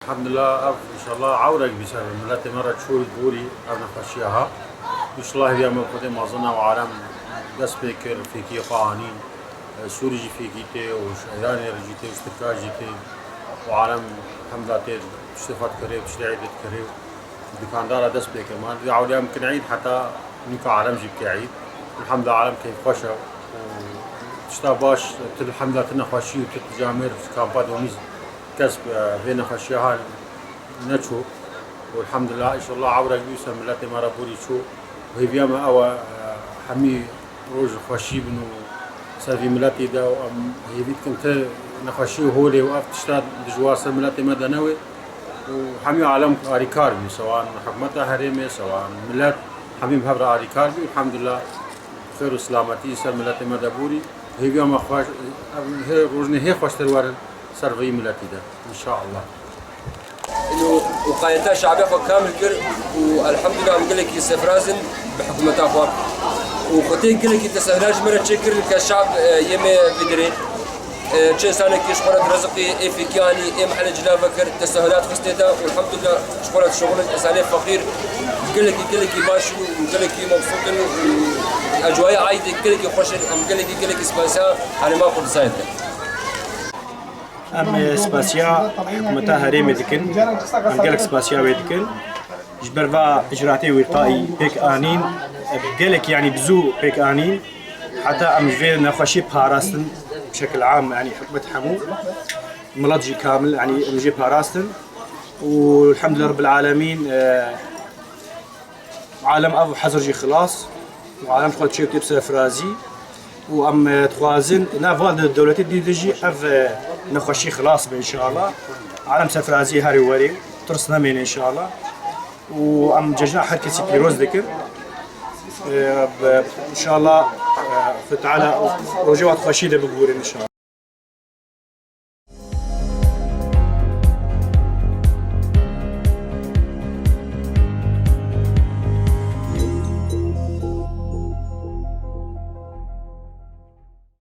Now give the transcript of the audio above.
الحمد لله ان شاء الله عورك بسبب ملاتي مرة شوي بوري انا خشيها ان شاء الله هي مقدم اظنها وعالم دس بكر في كي قوانين سوري في كيتي وشيراني رجيتي واستركاج جيتي وعالم الحمد لله تير اشتفت كريب تشريعي كريب دكاندارة دس بكر ما ادري عاودي يمكن عيد حتى نيكا عالم جيب عيد الحمد لله عالم كيف خشوا وتشتا باش الحمد لله تنا خشي وتتجامر كامبات وميز كسب بين خشيها نشو والحمد لله ان شاء الله عبرك بيسا ملاتي مرة بوري شو وهي بياما او حمي روج خشي بنو سافي ملاتي دا هي بيت كنت نخشي هولي وقف تشتاد دجواسة ملاتي مدنوي وحمي عالم اريكاربي سواء حكمتها هريمي سواء ملات حمي مهبرة اريكاربي والحمد لله خير وسلامتي سر ملاتي مدى بوري هي بياما خوش هي روجني هي خوش تروار سرفي ملاتي دا ان شاء الله انه وقايتها شعبيه كامل كر والحمد لله عم لك يسفرازن بحكومتها اخوار وختي قال لك تسهلاج مره تشكر كشعب يمي بدري تشي سنه كي شغل رزقي افيكاني ام محل جلا فكر تسهلات خستيتا والحمد لله شغل اساليب فقير قال لك باش وقال لك مبسوط اجواء عايده قال لك خوش قال لك اسباسا انا ما قلت ساينتا ام سباسيا حكومتها هريمي دكن ام قالك سباسيا ويدكن جبرفا اجراتي وقائي بيك انين قالك يعني بزو بيك انين حتى ام جفير نخشي بهاراستن بشكل عام يعني حكومة حمو ملاتجي كامل يعني مجي بهاراستن والحمد لله رب العالمين عالم ابو حزرجي خلاص وعالم شغل تشيب تبس فرازي وام تخوازن نافال الدولتي دي اف نخشي خلاص ان شاء الله عالم سفرازي هاري وري ترسنا من ان شاء الله وام ججنا حركه بيروز ذكر ان شاء الله فتعالى رجوات خشيده بقول ان شاء الله.